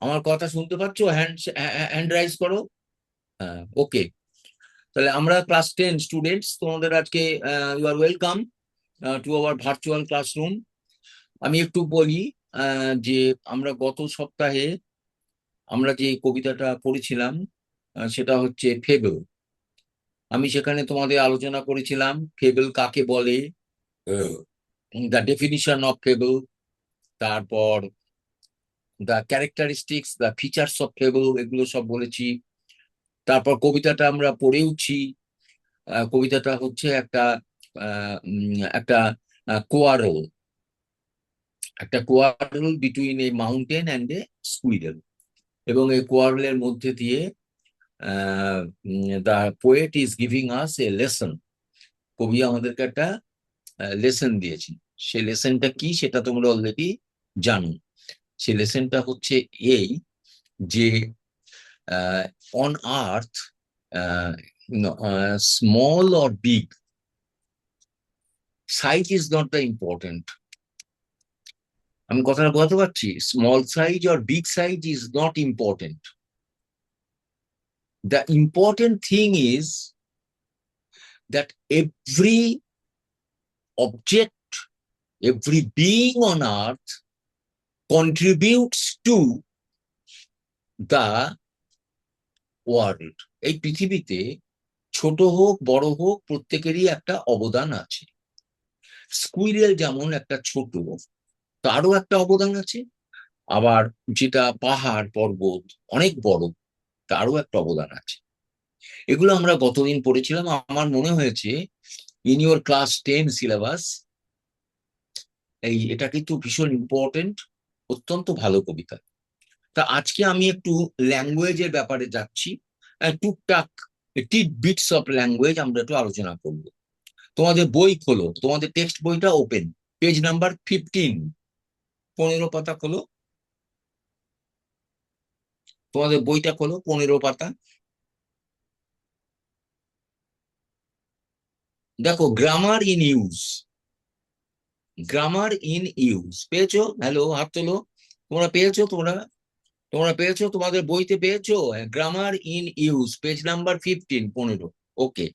আমার কথা শুনতে পাচ্ছ? হ্যান্ড হ্যান্ড রাইজ করো। হ্যাঁ, ওকে। তাহলে আমরা ক্লাস 10 স্টুডেন্টস, তোমাদের আজকে you are welcome to our virtual classroom. আমি একটু বলি যে আমরা গত সপ্তাহে আমরা যে কবিতাটা পড়েছিলাম সেটা হচ্ছে ফেবল। আমি সেখানে তোমাদের আলোচনা করেছিলাম ফেবল কাকে বলে, দ্য ডেফিনিশন অফ ফেবল, তারপর the characteristics the features of fable, এগুলো সব বলেছি। তারপর কবিতাটা আমরা পড়েওছি। কবিতাটা হচ্ছে একটা কোয়ারল, একটা quarrel between a mountain and a squirrel. এবং এই কোয়ারলের মধ্যে দিয়ে the poet is giving us a lesson. কবি আমাদেরকে একটা লেসন দিয়েছেন। সেই লেসনটা কি সেটা তোমরা অলরেডি জানো। সেই লেসনটা হচ্ছে এই যে on earth, small or big, size is not the important. আমি কথাটা বলতে পারছি? Small size or big size is not important. The important thing is that every object, every being on earth contributes to the world. এই পৃথিবীতে ছোট হোক বড় হোক প্রত্যেকেরই একটা অবদান আছে। স্কুইরেল যেমন একটা ছোট, তারও একটা অবদান আছে। আবার যেটা পাহাড় পর্বত অনেক বড়, তারও একটা অবদান আছে। এগুলো আমরা গতদিন পড়েছিলাম। আমার মনে হয়েছে ইন ইউর ক্লাস 10 সিলেবাস এটা কিন্তু ভীষণ ইম্পর্টেন্ট, অত্যন্ত ভালো কবিতা। তা আজকে আমি একটু ল্যাঙ্গুয়েজের ব্যাপারে যাচ্ছি। টুকটাক টিট বিটস অফ ল্যাঙ্গুয়েজ আমরা একটু আলোচনা করব। তোমাদের বই খোলো, তোমাদের টেক্সট বইটা ওপেন, পেজ নাম্বার 15, 15 পাতা খোলো। তোমাদের বইটা খোলো, 15 পাতা। দেখো, grammar in use, grammar in use পেয়েছো? হ্যালো, হাত তোলো। তোমরা পেয়েছো? তোমরা তোমরা পেয়েছো? তোমাদের বইতে পেয়েছো? Grammar in use, page number 15, 15। ওকে।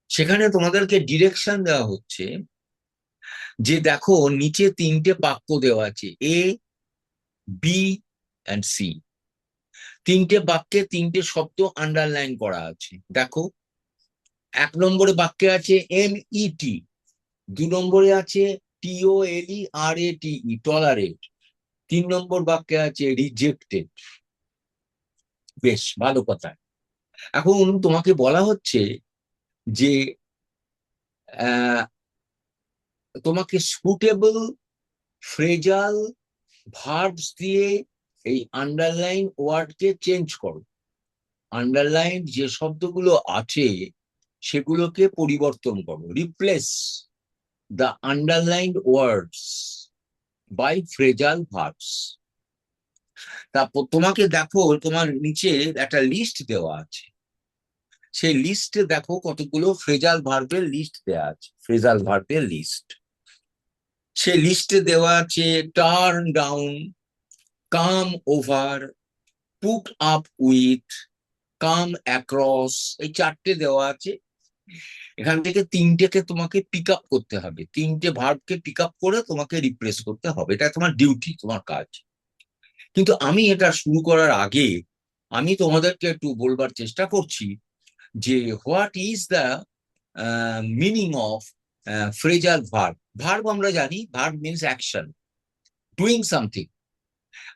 সেখানে তোমাদেরকে ডিরেকশন দেওয়া হচ্ছে যে দেখো নিচে 3টে বাক্য দেওয়া আছে, এ, বি অ্যান্ড সি। 3টে বাক্যে 3টে শব্দ আন্ডারলাইন করা আছে। দেখো, 1 নম্বরে বাক্যে আছে MET, 2 নম্বরে আছে TOLERATE, টলারেট, 3 নম্বর বাক্যে আছে রিজেক্টেড। বেশ ভালো কথা। এখন তোমাকে বলা হচ্ছে যে আহ, তোমাকে সুটেবল ফ্রেজাল ভার্বস দিয়ে এই আন্ডারলাইন ওয়ার্ডকে চেঞ্জ করো। আন্ডারলাইন যে শব্দগুলো আছে সেগুলোকে পরিবর্তন করো। Replace the underlined words by phrasal verbs. তারপর তোমাকে দেখো, তোমার নিচে একটা লিস্ট দেওয়া আছে। সেই লিস্টে দেখো কতগুলো ফ্রেজাল ভার্বের লিস্ট দেওয়া আছে, ফ্রেজাল ভার্বের লিস্ট। সেই লিস্টে দেওয়া আছে turn down, come over, put up with, come across, এই 4টে দেওয়া আছে। এখান থেকে 3টেকে তোমাকে পিক আপ করতে হবে, 3টে ভার্বকে পিক আপ করে তোমাকে রিপ্লেস করতে হবে। এটা তোমার ডিউটি, তোমার কাজ। কিন্তু আমি এটা শুরু করার আগে আমি তোমাদেরকে একটু বলবার চেষ্টা করছি যে what is the meaning of phrasal verb. Verb আমরা জানি, verb means action, doing something.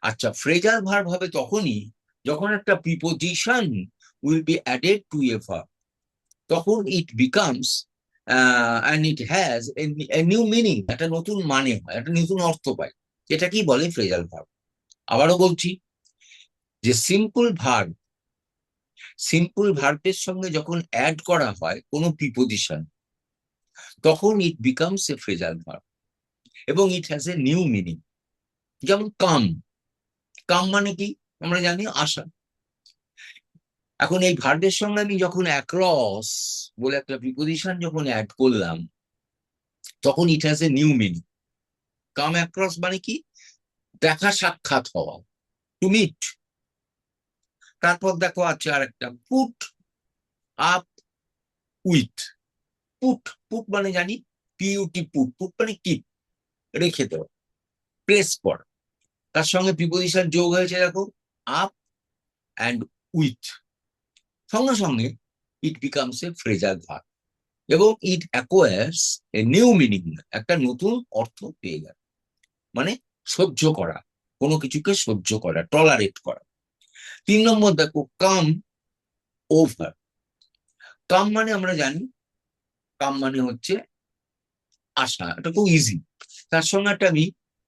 আচ্ছা, ফ্রেজাল ভার্ব হবে তখনই যখন একটা preposition will be added to a verb. তখন it becomes and it has a new meaning, একটা নতুন মানে হয়, একটা নতুন অর্থ পায়। এটাকেই বলে ফ্রেজাল ভার্ব। আবারও বলছি যে সিম্পল ভার্বের সঙ্গে যখন অ্যাড করা হয় কোনো প্রিপোজিশন, তখন it becomes a phrasal verb এবং it has a new meaning. যেমন কাম, কাম মানে কি আমরা জানি, আসা। এখন এই ভার্বের সঙ্গে আমি যখন অ্যাক্রস বলে একটা প্রিপোজিশন যখন অ্যাড করলাম, তখন it has a new meaning. Come across মানে কি? দেখা সাক্ষাৎ হওয়া। To meet. তারপর দেখো আছে আর একটা, put up with. Put, put মানে জানি, পিইউটি, পুট, পুট মানে কি, রেখে দেওয়া, প্লেস করা। তার সঙ্গে প্রিপোজিশন যোগ হয়েছে দেখো, আপ অ্যান্ড উইথ, সঙ্গে সঙ্গে ইট বিকামস এ ফ্রেজাল ভার্ব, এবং ইট অ্যাকোয়ার্স এ নিউ মিনিং, একটা নতুন অর্থ পেয়ে গেল। মানে সহ্য করা, কোনো কিছুকে সহ্য করা, টলারেট করা। 3 নম্বর দেখো, কাম ওভার। কাম মানে আমরা জানি, কাম মানে হচ্ছে আসা, এটা খুব ইজি। তার সঙ্গে একটা আমি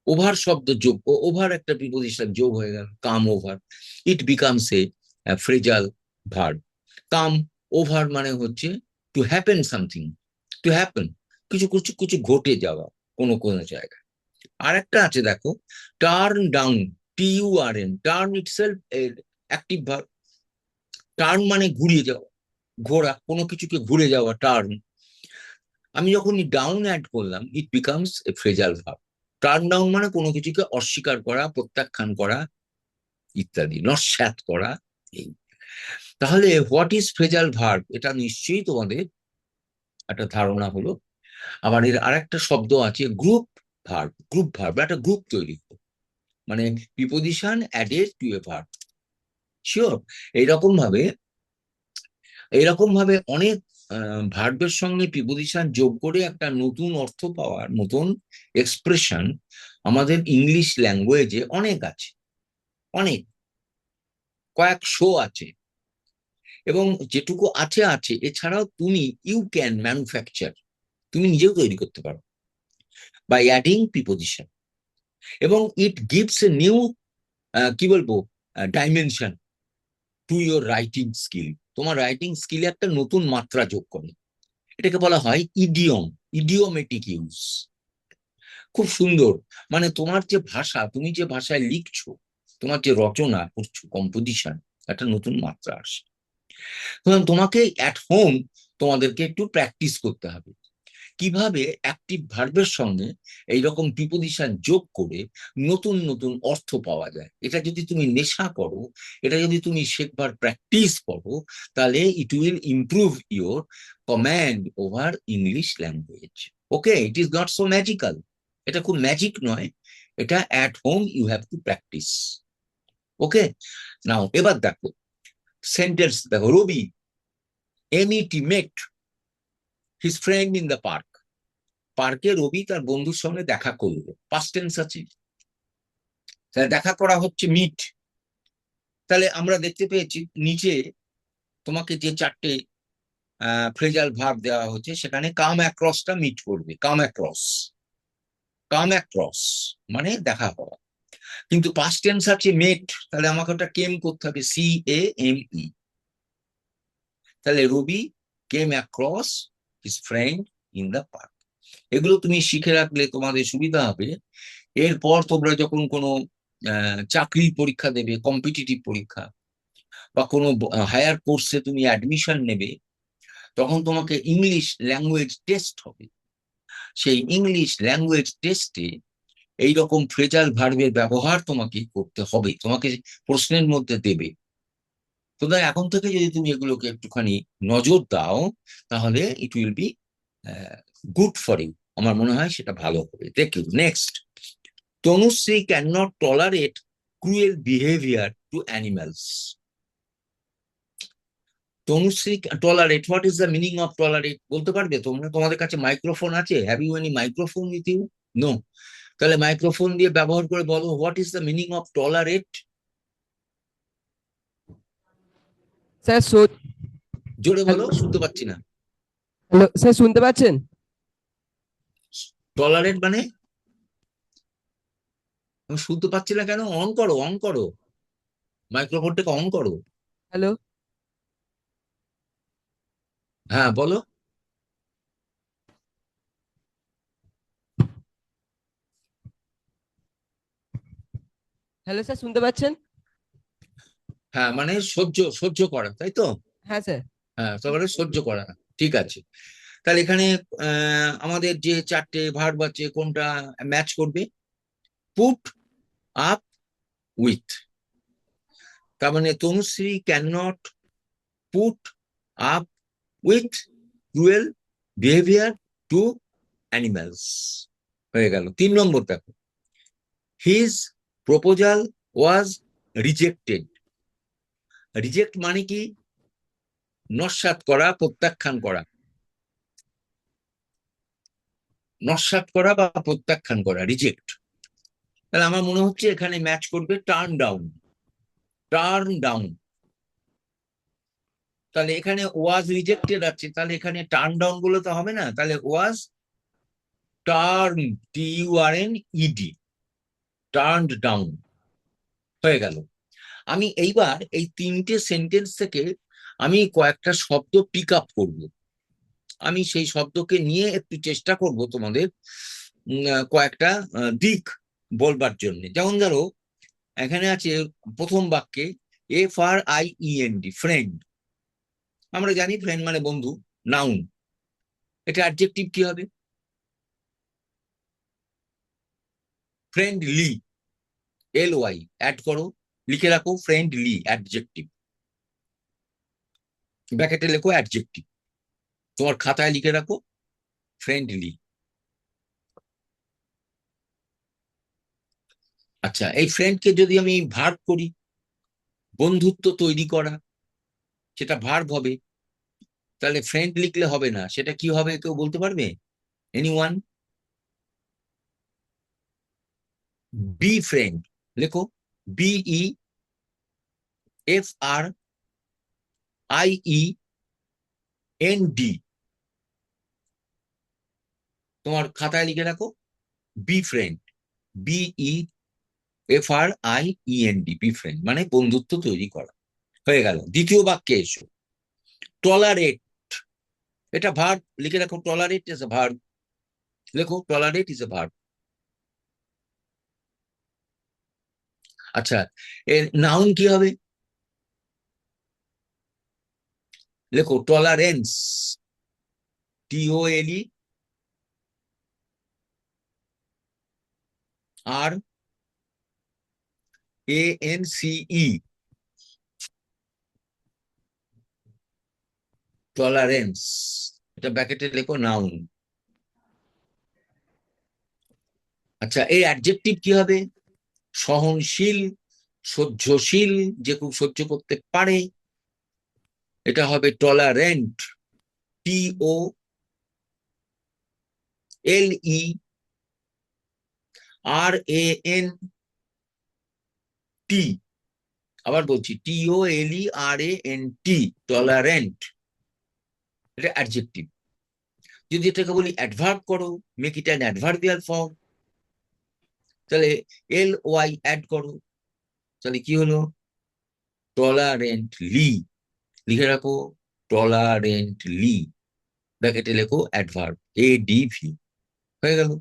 ওভার শব্দ যোগ, ওভার একটা প্রিপোজিশন যোগ হয়ে গেল, come over, it becomes a phrasal verb. Come over মানে হচ্ছে to happen something, to happen, কিছু কিছু কিছু ঘটে যাওয়া কোনো কোনো জায়গায়। আর একটা আছে দেখো, turn down, TURN, turn itself active verb. Turn মানে ঘুরিয়ে যাওয়া, ঘোরা, কোনো কিছুকে ঘুরে যাওয়া, টার্ন। আমি যখন ডাউন অ্যাড করলাম, ইট becomes a phrasal verb. Turn down মানে কোনো কিছুকে অস্বীকার করা, প্রত্যাখ্যান করা, ইত্যাদি, নস্যাৎ করা, এই। তাহলে হোয়াট ইজ ফ্রেজাল ভার্ব, এটা নিশ্চয়ই তোমাদের একটা ধারণা হলো। আবার এর আরেকটা শব্দ আছে গ্রুপ ভার্ব। গ্রুপ ভার্ব, একটা গ্রুপ তৈরি, মানে preposition added to a verb. Sure. এইরকম ভাবে, এইরকম ভাবে অনেক ভার্বের সঙ্গে প্রিপোজিশন যোগ করে একটা নতুন অর্থ পাওয়ার মতন এক্সপ্রেশন আমাদের ইংলিশ ল্যাঙ্গুয়েজে অনেক আছে, অনেক, কয়েকশো আছে। এবং যেটুকু আছে আছে, এছাড়াও তুমি ইউ ক্যান ম্যানুফ্যাকচার, তুমি নিজেও তৈরি করতে পারো বাই অ্যাডিং প্রিপোজিশন। এবং ইট গিভস এ নিউ, কি বলবো, dimension to your writing skill. তোমার রাইটিং স্কিলে একটা নতুন মাত্রা যোগ করে। এটাকে বলা হয় ইডিয়ম, ইডিওমেটিক ইউজ। খুব সুন্দর। মানে তোমার যে ভাষা, তুমি যে ভাষায় লিখছো, তোমার যে রচনা করছো, কম্পোজিশন, একটা নতুন মাত্রা আসে। সুতরাং তোমাকে অ্যাট হোম তোমাদেরকে একটু প্র্যাকটিস করতে হবে কিভাবে অ্যাক্টিভ ভার্বের সঙ্গে এইরকম প্রিপোজিশন যোগ করে নতুন নতুন অর্থ পাওয়া যায়। এটা যদি তুমি নেশা করো, এটা যদি তুমি শেখবার প্র্যাকটিস করো, তাহলে it will improve your command over English language. Okay, it is not so magical, এটা খুব ম্যাজিক নয়, এটা at home you have to practice. Okay, now এবার দেখো সেন্টেন্স দেখো, রবি MET met his friend in the park। পার্কে রবি তার বন্ধুর সঙ্গে দেখা করলো, পাস্ট টেন্স আছে, দেখা করা হচ্ছে মিট। তাহলে আমরা দেখতে পেয়েছি নিচে তোমাকে যে 4টে ফ্রেজাল ভার্ব দেওয়া হচ্ছে, সেখানে কাম অ্যাক্রসটা মিট করবে, কাম অ্যাক্রস, কাম অ্যাক্রস মানে দেখা হওয়া। কিন্তু পাস্ট টেন্স আছে মেট, তাহলে আমাকে ওটা কেম করতে হবে, CAME। তাহলে Ravi came across his friend in the park. এগুলো তুমি শিখে রাখলে তোমাদের সুবিধা হবে। এরপর তোমরা যখন কোনো চাকরির পরীক্ষা দেবে, কম্পিটিটিভ পরীক্ষা, বা কোনো হায়ার কোর্সে তুমি অ্যাডমিশন নেবে, তখন তোমাকে ইংলিশ ল্যাঙ্গুয়েজ টেস্ট হবে। সেই ইংলিশ ল্যাঙ্গুয়েজ টেস্টে এইরকম ফ্রেজাল ভার্বের ব্যবহার তোমাকে করতে হবে, তোমাকে প্রশ্নের মধ্যে দেবে। সুতরাং এখন থেকে যদি তুমি এগুলোকে একটুখানি নজর দাও, তাহলে it will be good for you. আমার মনে হয় সেটা ভালো হবে। দেখো next, Tanushree can not tolerate cruel behaviour to animals. Tanushree tolerate, what is the meaning of tolerate বলতে পারবে তোমরা? তোমাদের কাছে মাইক্রোফোন আছে? Have you any microphone with you? No. তাহলে মাইক্রোফোন দিয়ে ব্যবহার করে বলো, what is the meaning of tolerate. Sir জোরে বলো, হ্যালো শুনতে পাচ্ছি না। হ্যালো স্যার, শুনতে পাচ্ছেন? টলারেট মানে, আমি শুনতে পাচ্ছি না কেন? অন করো, অন করো, মাইক্রোফোনটাকে অন করো। হ্যালো হ্যাঁ বলো। হ্যালো স্যার, শুনতে পাচ্ছেন? হ্যাঁ মানে সহ্য, সহ্য করা, তাই তো? হ্যাঁ স্যার। হ্যাঁ, তারপরে সহ্য করা, ঠিক আছে। তাহলে এখানে আমাদের যে 4টে ভার্ব আছে, কোনটা ম্যাচ করবে? পুট আপ উইথ, তার মানে Tanushree can not put up with cruel behaviour to animals. হয়ে গেল। 3 নম্বর দেখো, his proposal was rejected. Reject মানে কি? নস্যাৎ করা, প্রত্যাখ্যান করা। নস্যাৎ করা বা প্রত্যাখ্যান করা, রিজেক্ট। তাহলে আমার মনে হচ্ছে এখানে ম্যাচ করবে টার্ন ডাউন। Turn down. তাহলে এখানে ওয়াজ রিজেক্টেড আছে, তাহলে এখানে টার্ন ডাউন বলে তো হবে না, তাহলে was turn, TURN ED, turn down. হয়ে গেল। আমি এইবার এই 3টে সেন্টেন্স থেকে আমি কয়েকটা শব্দ পিক আপ করবো। আমি সেই শব্দকে নিয়ে একটু চেষ্টা করব তোমাদের কয়েকটা দিক বলবার জন্য। যেমন ধরো, এখানে আছে প্রথম বাক্যে FRIEND, ফ্রেন্ড। আমরা জানি ফ্রেন্ড মানে বন্ধু, নাউন। এটা অ্যাডজেক্টিভ কি হবে? ফ্রেন্ডলি, LY অ্যাড করো, লিখে রাখো ফ্রেন্ডলি অ্যাডজেক্টিভ, ব্র্যাকেটে লেখো অ্যাডজেক্টিভ, তোমার খাতায় লিখে রাখো ফ্রেন্ডলি। আচ্ছা, এই ফ্রেন্ডকে যদি আমি ভার্ব করি, বন্ধুত্ব তৈরি করা, সেটা ভার্ব হবে। তাহলে ফ্রেন্ড লিখলে হবে না, সেটা কি হবে কেউ বলতে পারবে? এনিওয়ান? বি ফ্রেন্ড, লেখো BEFRIEND, তোমার খাতায় লিখে রাখো be friend, BEFRIEND, be friend মানে বন্ধুত্ব তৈরি করা। হয়ে গেল। দ্বিতীয় বাক্যে এসো, টলারেট। এটা ভার্ব, লিখে রাখো টলারেট ইজ এ ভার্ব, লেখো টলারেট ইজ এ ভার্ব। আচ্ছা, এর নাউন কি হবে? লেখো টলারেন্স, TOLARANCE, টলারেন্স। এটা ব্র্যাকেটে লেখো নাউন। আচ্ছা, এই অ্যাডজেক্টিভ কি হবে? সহনশীল, সহ্যশীল, যে খুব সহ্য করতে পারে, এটা হবে টলারেন্ট, TOLERANT। আবার বলছি TOLERANT, টলারেন্ট। এটা অ্যাডজেক্টিভ। যদি এটাকে বলি অ্যাডভার্ব করো, make it an adverbial form, তাহলে LY অ্যাড করো, তাহলে কি হলো? টলারেন্টলি, লিখে রাখো টলারেন্টলি, ব্র্যাকেটে লেখো অ্যাডভার্ব, ADV। হয়ে গেল।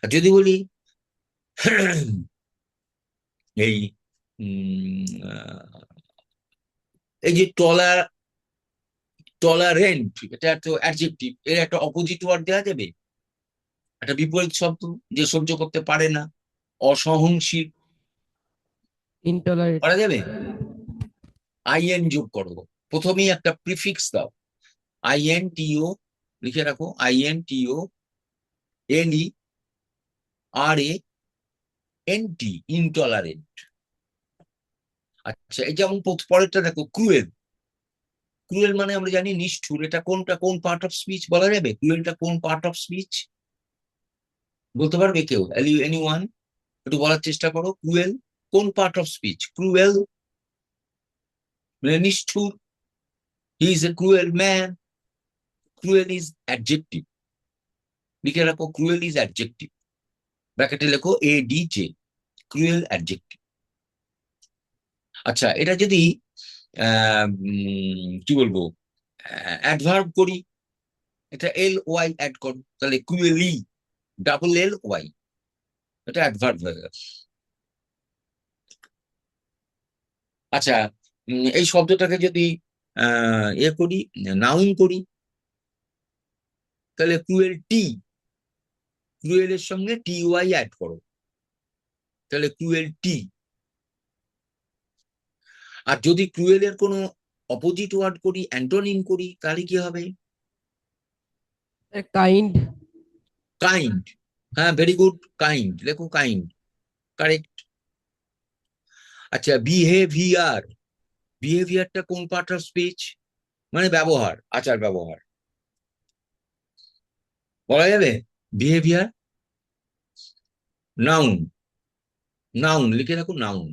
আর যদি বলি এই এই যে টলারেন্ট, এটা একটা অ্যাডজেক্টিভ, এর একটা অপোজিট ওয়ার্ড দেওয়া যাবে, একটা বিপরীত শব্দ, যে সহ্য করতে পারে না, অসহনশীল, ইনটলারেট। করা যাবে? IN যোগ করো, প্রথমেই একটা প্রিফিক্স দাও, INTO, লিখে রাখো INTOLERANT, ইনটলারেন্ট। আচ্ছা, এই যেমন পরেরটা দেখো, ক্রুয়েল। ক্রুয়েল মানে আমরা জানি নিষ্ঠুর। এটা কোনটা, কোন পার্ট অফ স্পিচ বলা যাবে? ক্রুয়েলটা কোন পার্ট অফ স্পিচ বলতে পারবে কেউ? এনিওয়ান? একটু বলার চেষ্টা করো, ক্রুয়েল কোন পার্ট অফ স্পিচ? ক্রুয়েল মানে নিষ্ঠুর, he is a cruel man. Cruel is adjective, লিখে রাখো ক্রুয়েল ইজ অ্যাডজেক্টিভ, ব্র্যাকেটে লেখো ADJ, ক্রুয়েল অ্যাডজেক্টিভ। আচ্ছা, এটা যদি কি বলবো, অ্যাডভার্ব করি, এটা LY অ্যাড করো, তাহলে ক্রুয়েলি, LLY, এটা অ্যাডভার্ব হয়ে গেল। আচ্ছা, এই শব্দটাকে যদি এ করি, নাউন করি, তাহলে ক্রুয়েলটি, ক্রুয়েলের সঙ্গে TY অ্যাড করো, তাহলে ক্রুয়েলটি। আর যদি ক্রুয়েলের কোনো অপোজিট ওয়ার্ড করি, অ্যান্টোনিম করি, তাহলে কি হবে? কাইন্ড। কাইন্ড। হ্যাঁ, ভেরি গুড, কাইন্ড লেখো, কাইন্ড, কারেক্ট। আচ্ছা, বিহেভিয়ার। বিহেভিয়ারটা কোন পার্ট অফ স্পিচ? মানে ব্যবহার, আচার ব্যবহার বলা যাবে। Behaviour noun. নাউন লিখে রাখো, নাউন।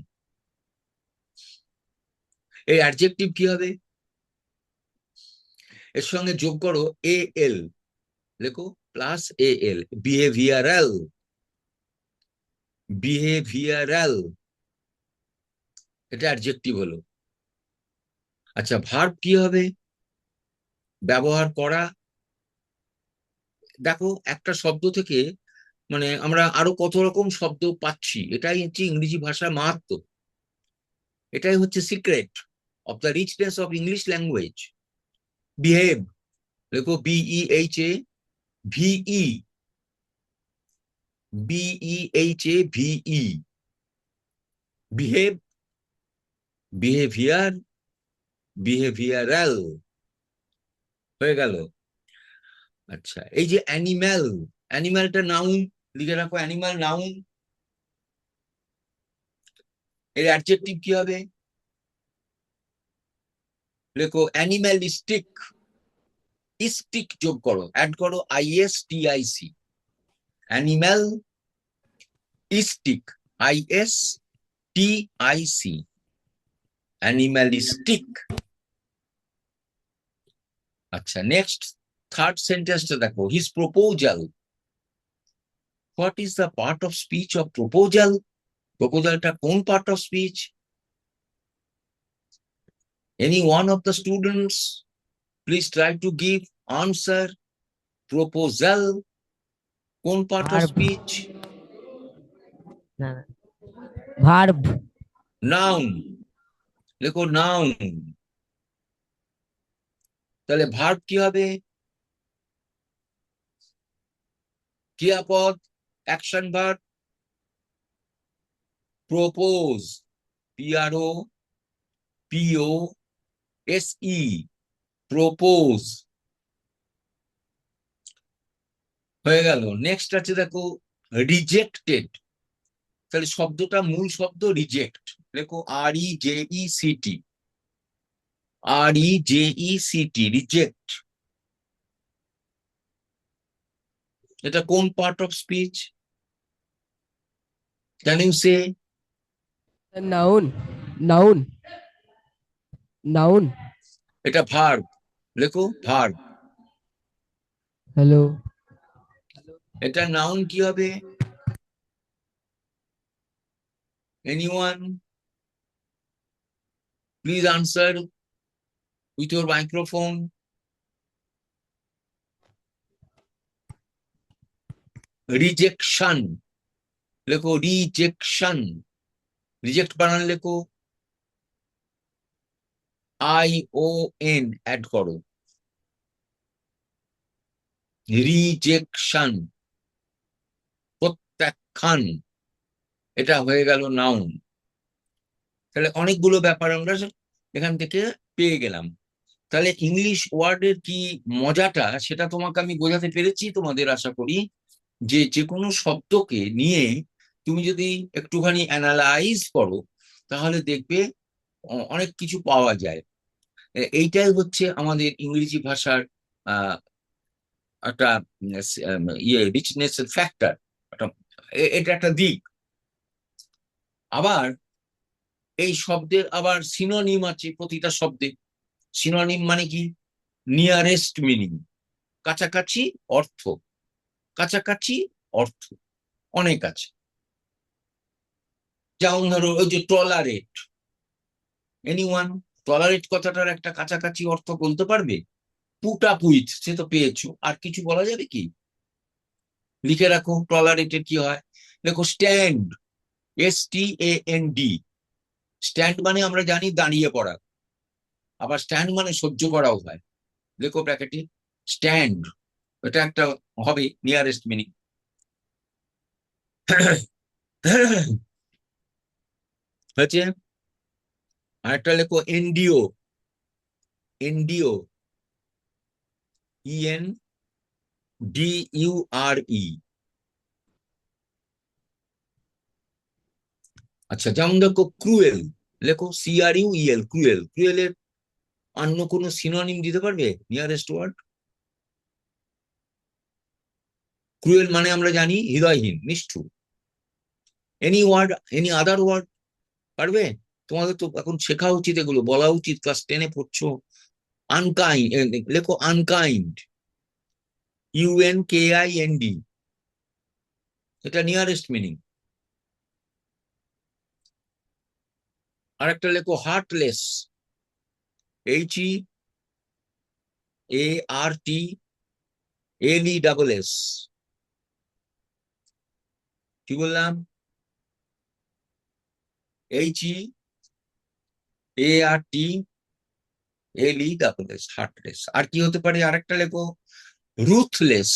এই অ্যাডজেক্টিভ কি হবে? এর সঙ্গে যোগ করো এ এল, লেখো প্লাস এ এল, বিহেভিয়ারাল। বিহেভিয়ারাল, এটা অ্যাডজেক্টিভ হলো। আচ্ছা, ভার্ব কি হবে? ব্যবহার করা। দেখো, একটা শব্দ থেকে মানে আমরা আরো কত রকম শব্দ পাচ্ছি, এটাই হচ্ছে ইংরেজি ভাষার মাহাত্ম্য। এটাই হচ্ছে secret of the richness of English language. Behave, লেখো B E H A V E, B E H A V E, behave, behaviour, behavioural, হয়ে গেল। আচ্ছা, এই যে অ্যানিম্যাল, অ্যানিম্যালটা নাউন, লিখে রাখো অ্যানিম্যাল নাউন। এর অ্যাডজেক্টিভ কি হবে? লেখো অ্যানিম্যালিস্টিক। স্টিক যোগ করো, অ্যাড করো ISTIC, animal stick, ISTIC, animalistic. আচ্ছা, নেক্সট থার্ড সেন্টেন্সটা দেখো, his proposal. What is the part of speech of proposal? প্রপোজালটা কোন part of speech? Any one of the students please try to give answer. Proposal কোন part of verb. Speech? না, verb. Noun, লেখো noun. তাহলে verb কি হবে? ক্রিয়াপদ, action verb. Propose, PROPOSE, propose, হয়ে গেল। নেক্সট আছে দেখো রিজেক্টেড। তাহলে শব্দটা, মূল শব্দ রিজেক্ট, দেখো REJECT, REJECT, রিজেক্ট। এটা কোন part of speech? Can you say? Noun. Noun. Noun. এটা ভার্ব, লেখো ভার্ব। হ্যালো। এটা নাউন কি হবে? Anyone please answer with your microphone. Rejection, লেখো রিজেকশন। রিজেক্ট বানান লেখো ION, অ্যাড করো, রিজেকশন, প্রত্যাখ্যান। এটা হয়ে গেল নাউন। তাহলে অনেকগুলো ব্যাপার আমরা এখান থেকে পেয়ে গেলাম। তাহলে ইংলিশ ওয়ার্ডের কি মজাটা, সেটা তোমাকে আমি বোঝাতে পেরেছি তোমাদের, আশা করি। যে যে কোনো শব্দকে নিয়ে তুমি যদি একটুখানি অ্যানালাইজ করো, তাহলে দেখবে অনেক কিছু পাওয়া যায়। এইটাই হচ্ছে আমাদের ইংরেজি ভাষার আহ একটা রিচনেস ফ্যাক্টর। এটা একটা দিক। আবার এই শব্দের আবার সিনোনিম আছে প্রতিটা শব্দে। সিনোনিম মানে কি? নিয়ারেস্ট মিনিং, কাছাকাছি অর্থ, কাছাকাছি অর্থ অনেক আছে। যেমন ধরো ওই যে টলারেট, এনিওয়ান টলারেট কথাটার একটা কাছাকাছি অর্থ বলতে পারবে? পুট আপ উইথ, সে তো পেয়েছো, আর কিছু বলা যাবে কি? লিখে রাখো টলারেটের কি হয়। দেখো স্ট্যান্ড, STAND। স্ট্যান্ড মানে আমরা জানি দাঁড়িয়ে পড়া, আবার স্ট্যান্ড মানে সহ্য করাও হয়। দেখো ব্র্যাকেটে স্ট্যান্ড, এটা একটা হবে নিয়ারেস্ট মিনিং। হয়েছে? আরেকটা লেখো এনডিও, এনডিও, ENDURE। আচ্ছা, যেমন দেখো ক্রুয়েল, লেখো CRUEL, ক্রুয়েল। ক্রুয়েলের অন্য কোনো সিনোনিম দিতে পারবে? Nearest word. ক্রুয়েল মানে আমরা জানি হৃদয়হীন, নিষ্ঠুর। Any word, any other word পারবে? তোমাদের তো এখন শেখা উচিত, এগুলো বলা উচিত, ক্লাস 10-এ পড়ছো। আনকাইন্ড, লেখো আনকাইন্ড, UNKIND, এটা নিয়ারেস্ট মিনিং। আরেকটা লেখো হার্টলেস, HEARTLESS। কি বললাম? HEARTLESS, heartless. আর কি হতে পারে? আরেকটা লেখো রুথলেস,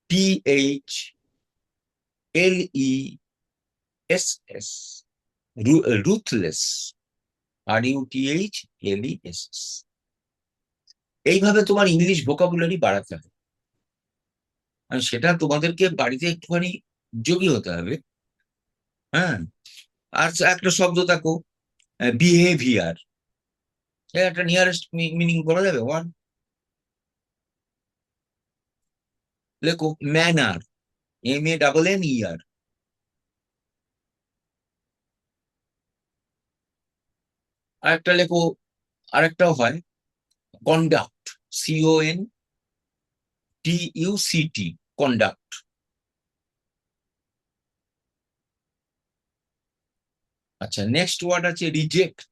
RUTHLESS, রুথলেস, RUTHLESS। এইভাবে তোমার ইংলিশ ভোকাবুলারি বাড়াতে হবে, আর সেটা তোমাদেরকে বাড়িতে একটুখানি যোগী হতে হবে। হ্যাঁ। আর একটা শব্দ দেখো, বিহেভিয়ার, একটা নিয়ারেস্ট মিনিং করা যাবে? ওয়ান, লেখো ম্যানার, MANNER। আরেকটা লেখো, আরেকটাও হয় কন্ডাক্ট, CONDUCT, কন্ডাক্ট। আচ্ছা, নেক্সট ওয়ার্ড আছে রিজেক্ট,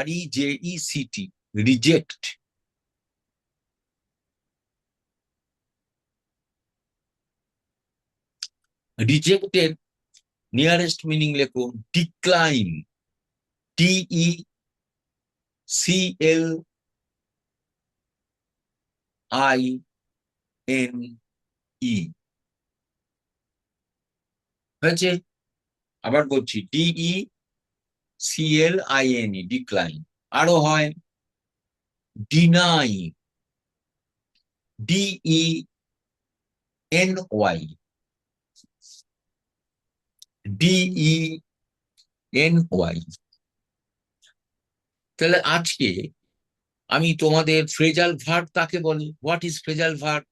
REJECT, রিজেক্ট। রিজেক্টের নিয়ারেস্ট মিনিং লেখো ডিক্লাইন, DECLINE। হয়েছে? আবার বলছি, DECLINE, ডিক্লাইন। আরো হয় ডিনাই, DENY, DENY। তাহলে আজকে আমি তোমাদের ফ্রেজাল ভার্ব কাকে বলে, হোয়াট ইজ ফ্রেজাল ভার্ব,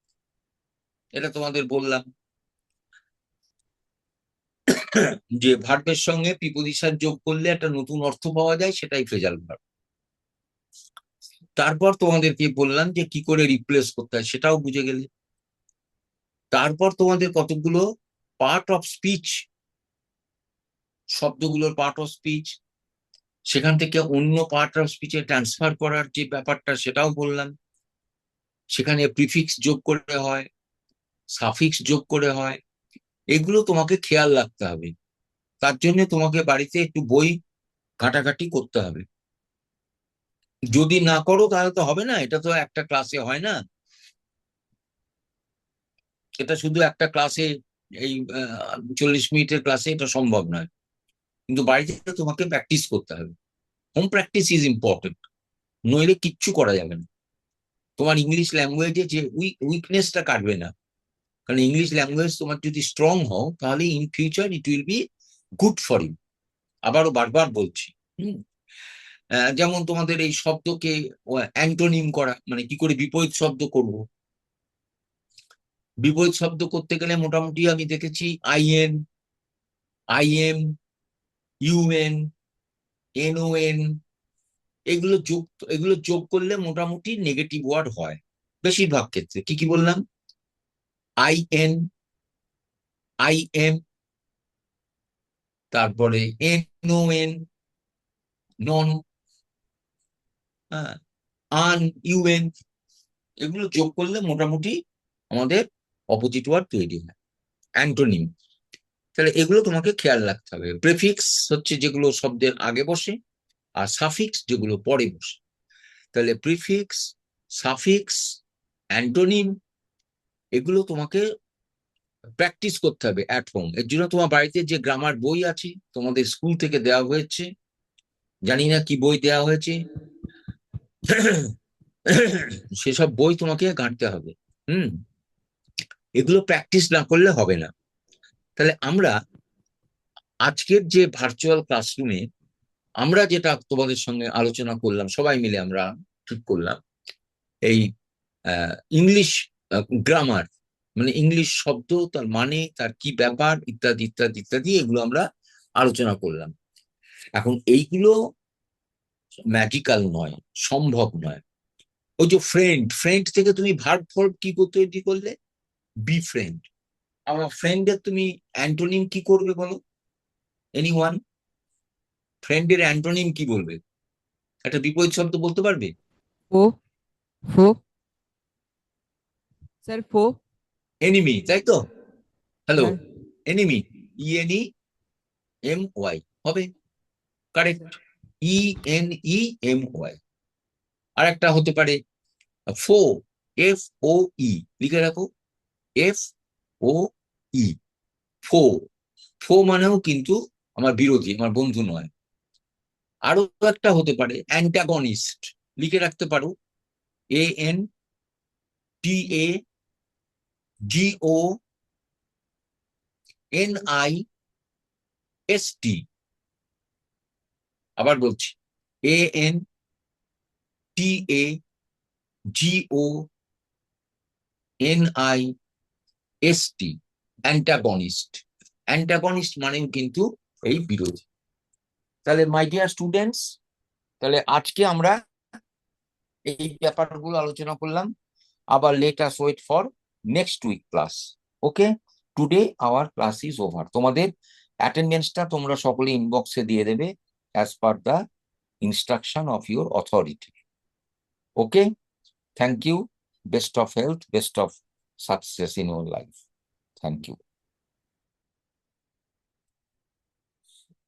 এটা তোমাদের বললাম। যে ভার্বের সঙ্গে প্রিপোজিশন যোগ করলে একটা নতুন অর্থ পাওয়া যায়, সেটাই ফ্রেজাল ভার্ব। তারপর তোমাদেরকে বললাম যে কি করে রিপ্লেস করতে হয়, সেটাও বুঝে গেলে। তারপর তোমাদের কতগুলো পার্ট অফ স্পিচ, শব্দগুলোর পার্ট অফ স্পিচ, সেখান থেকে অন্য পার্ট অফ স্পিচে ট্রান্সফার করার যে ব্যাপারটা, সেটাও বললাম। সেখানে প্রিফিক্স যোগ করে হয়, সাফিক্স যোগ করে হয়, এগুলো তোমাকে খেয়াল রাখতে হবে। তার জন্য তোমাকে বাড়িতে একটু বই ঘাটাঘাটি করতে হবে। যদি না করো তাহলে তো হবে না, এটা তো একটা ক্লাসে হয় না, এটা শুধু একটা ক্লাসে, এই 40 মিনিটের ক্লাসে এটা সম্ভব নয়। কিন্তু বাড়িতে তোমাকে প্র্যাকটিস করতে হবে। হোম প্র্যাকটিস ইজ ইম্পর্টেন্ট, নইলে কিচ্ছু করা যাবে না। তোমার ইংলিশ ল্যাঙ্গুয়েজে যে উইকনেসটা কাটবে না। কারণ ইংলিশ ল্যাঙ্গুয়েজ তোমার যদি স্ট্রং হও, তাহলে in future it will be good for you. আবারও বারবার বলছি। হুম। যেমন তোমাদের এই শব্দকে অ্যান্টোনিম করা, মানে কি করে বিপরীত শব্দ করব। বিপরীত শব্দ করতে গেলে মোটামুটি আমি দেখেছি IN, IM, UN, NON, এগুলো যোগ, এগুলো যোগ করলে মোটামুটি নেগেটিভ ওয়ার্ড হয় বেশিরভাগ ক্ষেত্রে। কি কি বললাম? IN, IM, তারপরে NON, নন, আন, UN, এগুলো যোগ করলে মোটামুটি আমাদের অপোজিট ওয়ার্ড তৈরি হয়, অ্যান্টোনিম। তাহলে এগুলো তোমাকে খেয়াল রাখতে হবে। প্রেফিক্স হচ্ছে যেগুলো শব্দের আগে বসে, আর সাফিক্স যেগুলো পরে বসে। তাহলে প্রিফিক্স, সাফিক্স, অ্যান্টোনিম, এগুলো তোমাকে প্র্যাকটিস করতে হবে অ্যাট হোম। এর জন্য তোমার বাড়িতে যে গ্রামার বই আছে তোমাদের স্কুল থেকে দেওয়া হয়েছে, জানি না কি বই দেওয়া হয়েছে, সেসব বই তোমাকে ঘাঁটতে হবে। হুম, এগুলো প্র্যাকটিস না করলে হবে না। তাহলে আমরা আজকের যে ভার্চুয়াল ক্লাসরুমে আমরা যেটা তোমাদের সঙ্গে আলোচনা করলাম, সবাই মিলে আমরা ঠিক করলাম এই ইংলিশ গ্রামার, মানে ইংলিশ শব্দ, তার মানে, তার কি ব্যাপার, ইত্যাদি ইত্যাদি ইত্যাদি, এগুলো আমরা আলোচনা করলাম। এখন এইগুলো ম্যাজিক্যাল নয়, সম্ভব নয়। ওই যে ফ্রেন্ড, ফ্রেন্ড থেকে তুমি ভার্ব ফর্ম কি তৈরি করলে? Be friend. আমার ফ্রেন্ডের তুমি অ্যান্টোনিম কি করবে বলো? এনিওয়ান? ফ্রেন্ডের অ্যান্টোনিম কি বলবে? একটা বিপরীত শব্দ বলতে পারবে? ফো ফো স্যার ফো। এনিমি, তাই তো? হ্যালো, হ্যাঁ এনিমি, ENEMY হবে, কারেক্ট। ENEMY। আর একটা হতে পারে ফো, FOE, লিখে রাখো, FOE, ফো। ফো মানেও কিন্তু আমার বিরোধী, আমার বন্ধু নয়। আরো একটা হতে পারে অ্যান্টাগনিস্ট, লিখে রাখতে পারো, ANTAGONIST। আবার বলছি, ANTAGONIST, অ্যান্টাগনিস্ট। অ্যান্টাগনিস্ট মানেও কিন্তু এই বিরোধী। তাহলে মাই ডিয়ার স্টুডেন্টস, তাহলে আজকে আমরা এই ব্যাপারগুলো আলোচনা করলাম। আবার let us wait for next week class. Okay, today our class is over. তোমাদের অ্যাটেন্ডেন্সটা তোমরা সকলে ইনবক্সে দিয়ে দেবে as per the instruction of your authority. Okay, thank you, best of health, best of success in your life. Thank you.